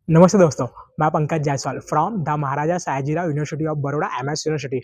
नमस्ते दोस्तों, मैं Pankaj Jaiswal from the Maharaja Sayajirao university of Baroda MS university.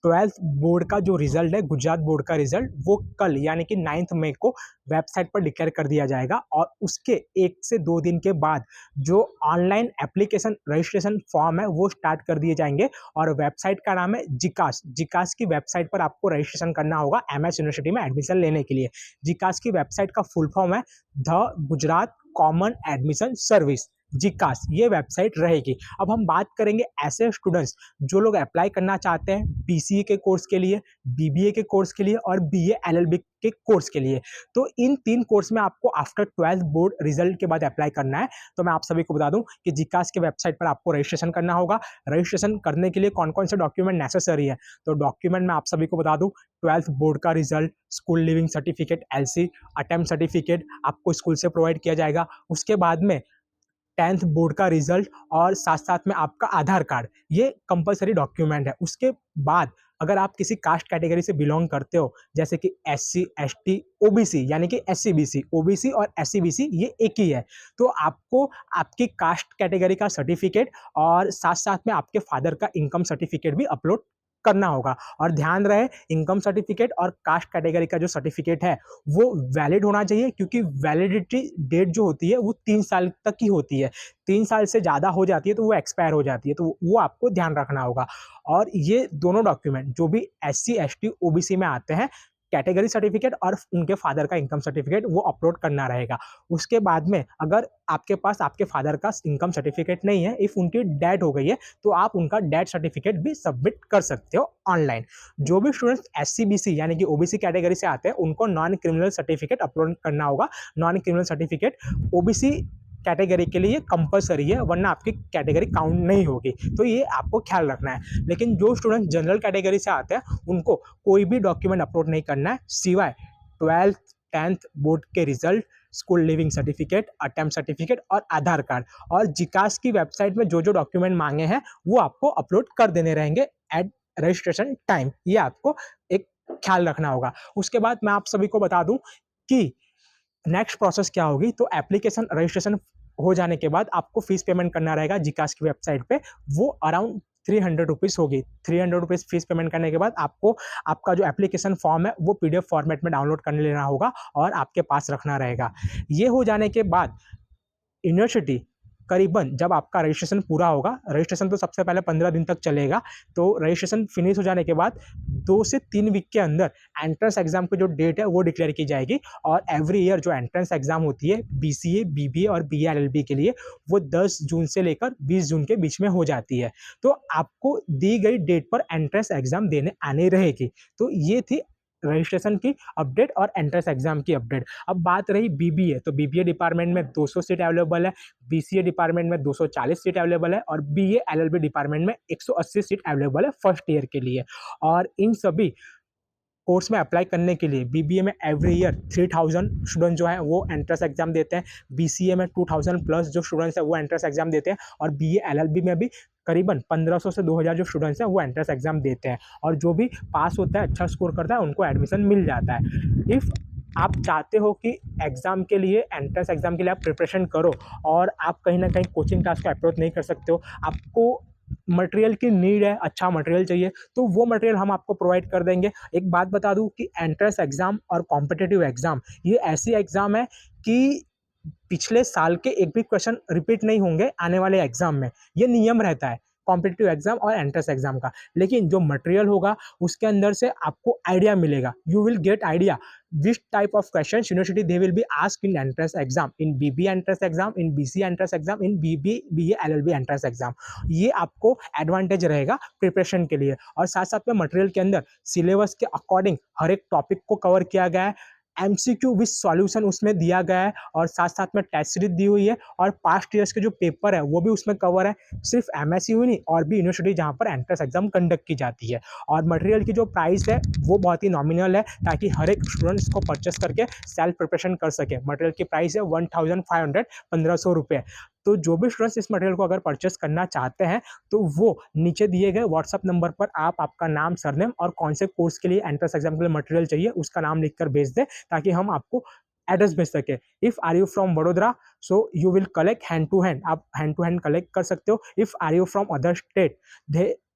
12th board का जो रिजल्ट है, गुजरात बोर्ड का रिजल्ट, वो कल यानी कि 9 मई को वेबसाइट पर डिक्लेयर कर दिया जाएगा और उसके 1 से 2 दिन के बाद जो ऑनलाइन एप्लीकेशन रजिस्ट्रेशन फॉर्म है वो स्टार्ट कर दिए जाएंगे। और वेबसाइट का नाम है जिकास। जिकास की वेबसाइट पर आपको रजिस्ट्रेशन करना होगा एमएस यूनिवर्सिटी में एडमिशन लेने के लिए। जिकास की वेबसाइट का फुल फॉर्म है the Gujarat common admission service. जिकास ये वेबसाइट रहेगी। अब हम बात करेंगे ऐसे स्टूडेंट्स जो लोग अप्लाई करना चाहते हैं बीसीए के कोर्स के लिए, बीबीए के कोर्स के लिए और बीए एलएलबी के कोर्स के लिए। तो इन 3 कोर्स में आपको आफ्टर 12th बोर्ड रिजल्ट के बाद अप्लाई करना है। तो मैं आप सभी को बता दूं कि जिकास के वेबसाइट पर आपको रजिस्ट्रेशन करना होगा। रजिस्ट्रेशन करने के लिए कौन कौन से डॉक्यूमेंट नेसेसरी है, तो डॉक्यूमेंट मैं आप सभी को बता दूं 12th बोर्ड का result, school leaving certificate LC, attempt certificate आपको स्कूल से प्रोवाइड किया जाएगा। उसके बाद में 10th बोर्ड का रिजल्ट और साथ साथ में आपका आधार कार्ड, ये कंपलसरी डॉक्यूमेंट है। उसके बाद अगर आप किसी कास्ट कैटेगरी से बिलोंग करते हो जैसे कि एससी एसटी ओबीसी यानी कि एससी बीसी, ओबीसी और एससी बीसी ये एक ही है, तो आपको आपकी कास्ट कैटेगरी का सर्टिफिकेट और साथ साथ में आपके फादर का इनकम सर्टिफिकेट भी अपलोड करना होगा। और ध्यान रहे इनकम सर्टिफिकेट और कास्ट कैटेगरी का जो सर्टिफिकेट है वो वैलिड होना चाहिए, क्योंकि वैलिडिटी डेट जो होती है वो 3 साल तक की होती है। 3 साल से ज़्यादा हो जाती है तो वो एक्सपायर हो जाती है, तो वो आपको ध्यान रखना होगा। और ये दोनों डॉक्यूमेंट जो भी S C S T O B C में आते हैं, कैटेगरी सर्टिफिकेट और उनके फादर का इनकम सर्टिफिकेट, वो अपलोड करना रहेगा। उसके बाद में अगर आपके पास आपके फादर का इनकम सर्टिफिकेट नहीं है, इफ़ उनकी डेथ हो गई है, तो आप उनका डेथ सर्टिफिकेट भी सबमिट कर सकते हो ऑनलाइन। जो भी students S C B C यानी कि ओबीसी कैटेगरी से आते हैं उनको नॉन क्रिमिनल सर्टिफिकेट अपलोड करना होगा। Non criminal certificate OBC category के लिए कंपलसरी है, वरना आपकी कैटेगरी काउंट नहीं होगी, तो ये आपको ख्याल रखना है। लेकिन जो स्टूडेंट जनरल कैटेगरी से आते हैं उनको कोई भी डॉक्यूमेंट अपलोड नहीं करना है सिवाय 12th 10th बोर्ड के result, school leaving certificate, attempt certificate और आधार कार्ड। और जिकास की वेबसाइट में जो जो डॉक्यूमेंट मांगे हैं वो आपको अपलोड कर देने रहेंगे एट रजिस्ट्रेशन टाइम, ये आपको एक ख्याल रखना होगा। उसके बाद मैं आप सभी को बता दूं कि नेक्स्ट प्रोसेस क्या होगी। तो एप्लीकेशन रजिस्ट्रेशन हो जाने के बाद आपको फीस पेमेंट करना रहेगा जिकास की वेबसाइट पे, वो अराउंड 300 रुपीज़ होगी। 300 रुपीज़ फीस पेमेंट करने के बाद आपको आपका जो एप्लीकेशन फॉर्म है वो पीडीएफ फॉर्मेट में डाउनलोड करने लेना होगा और आपके पास रखना रहेगा। ये हो जाने के बाद यूनिवर्सिटी करीबन जब आपका रजिस्ट्रेशन पूरा होगा, रजिस्ट्रेशन तो सबसे पहले 15 दिन तक चलेगा, तो रजिस्ट्रेशन फिनिश हो जाने के बाद 2 से 3 वीक के अंदर एंट्रेंस एग्जाम की जो डेट है वो डिक्लेयर की जाएगी। और एवरी ईयर जो एंट्रेंस एग्जाम होती है बीसीए, बीबीए और बीए एलएलबी के लिए, वो 10 जून से लेकर 20 जून के बीच में हो जाती है। तो आपको दी गई डेट पर एंट्रेंस एग्जाम देने आनी रहेगी। तो ये थी रजिस्ट्रेशन की अपडेट और एंट्रेंस एग्जाम की अपडेट। अब बात रही बीबीए, तो बीबीए डिपार्टमेंट में 200 सीट अवेलेबल है, बीसीए डिपार्टमेंट में 240 सीट अवेलेबल है और बीए एलएलबी डिपार्टमेंट में 180 सीट अवेलेबल है फर्स्ट ईयर के लिए। और इन सभी कोर्स में अप्लाई करने के लिए बीबीए में एवरी ईयर 3000 स्टूडेंट जो है वो एंट्रेंस एग्जाम देते हैं, बीसीए में 2000 प्लस जो स्टूडेंट्स हैं वो एंट्रेंस एग्जाम देते हैं और बीए एलएलबी में भी करीबन 1500 से 2000 जो स्टूडेंट्स हैं वो एंट्रेंस एग्जाम देते हैं। और जो भी पास होता है, अच्छा स्कोर करता है, उनको एडमिशन मिल जाता है। इफ़ आप चाहते हो कि एग्ज़ाम के लिए, एंट्रेंस एग्ज़ाम के लिए आप प्रिपरेशन करो और आप कहीं ना कहीं कोचिंग क्लास को अप्रोच नहीं कर सकते हो, आपको मटेरियल की नीड है, अच्छा मटेरियल चाहिए, तो वो मटेरियल हम आपको प्रोवाइड कर देंगे। एक बात बता दूं कि एंट्रेंस एग्ज़ाम और कॉम्पिटिटिव एग्ज़ाम ये ऐसी एग्ज़ाम है कि पिछले साल के एक भी क्वेश्चन रिपीट नहीं होंगे आने वाले एग्जाम में, ये नियम रहता है कॉम्पिटिटिव एग्जाम और एंट्रेंस एग्जाम का। लेकिन जो मटेरियल होगा उसके अंदर से आपको आइडिया मिलेगा, you will get idea which type of question university they will be ask in entrance exam, in BB entrance exam, in BC entrance exam, in BB BA LLB entrance exam. ये आपको advantage रहेगा preparation के लिए। और साथ साथ में material के अंदर सिलेबस के अकॉर्डिंग हर एक टॉपिक को कवर किया गया है, एमसीक्यू विद सॉल्यूशन उसमें दिया गया है और साथ साथ में टेस्ट सीरीज दी हुई है और पास्ट ईयर्स के जो पेपर है वो भी उसमें कवर है। सिर्फ एमएससी हुई नहीं, और भी यूनिवर्सिटी जहाँ पर एंट्रेंस एग्जाम कंडक्ट की जाती है। और मटेरियल की जो प्राइस है वो बहुत ही नॉमिनल है, ताकि हर एक स्टूडेंट्स को परचेस करके सेल्फ प्रिपरेशन कर सके। मटेरियल की प्राइस है 1500, 1500 रुपये। तो जो भी स्टूडेंट्स इस मटेरियल को अगर परचेस करना चाहते हैं तो वो नीचे दिए गए व्हाट्सअप नंबर पर आप आपका नाम, सरनेम और कौन से कोर्स के लिए एंट्रेंस एग्जाम के लिए मटेरियल चाहिए उसका नाम लिखकर भेज दें, ताकि हम आपको एड्रेस भेज सके। If are you from Vadodara, so you will collect hand to hand, आप हैंड टू हैंड कलेक्ट कर सकते हो। If are you from other state,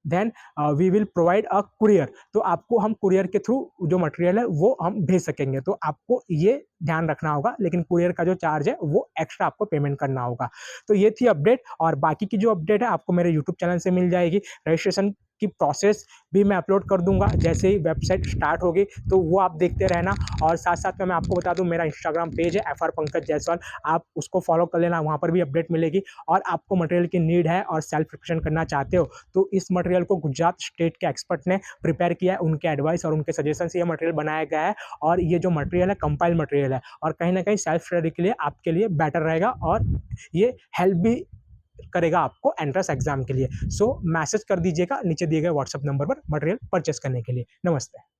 then we will provide a courier, तो आपको हम कुरियर के थ्रू जो मटेरियल है वो हम भेज सकेंगे। तो आपको ये ध्यान रखना होगा, लेकिन कुरियर का जो चार्ज है वो एक्स्ट्रा आपको पेमेंट करना होगा। तो ये थी अपडेट, और बाकी की जो अपडेट है आपको मेरे यूट्यूब चैनल से मिल जाएगी। रजिस्ट्रेशन की प्रोसेस भी मैं अपलोड कर दूंगा जैसे ही वेबसाइट स्टार्ट होगी, तो वो आप देखते रहना। और साथ साथ में मैं आपको बता दूं, मेरा इंस्टाग्राम पेज है FR पंकज जायसवाल, आप उसको फॉलो कर लेना, वहाँ पर भी अपडेट मिलेगी। और आपको मटेरियल की नीड है और सेल्फ प्रिपरेशन करना चाहते हो, तो इस मटेरियल को गुजरात स्टेट के एक्सपर्ट ने प्रिपेयर किया है, उनके एडवाइस और उनके सजेशन से ये मटेरियल बनाया गया है। और ये जो मटेरियल है कंपाइल मटेरियल है, और कहीं ना कहीं सेल्फ स्टडी के लिए आपके लिए बेटर रहेगा, और ये हेल्प भी करेगा आपको एंट्रेंस एग्जाम के लिए। सो मैसेज कर दीजिएगा नीचे दिए गए व्हाट्सएप नंबर पर मटेरियल परचेस करने के लिए। नमस्ते।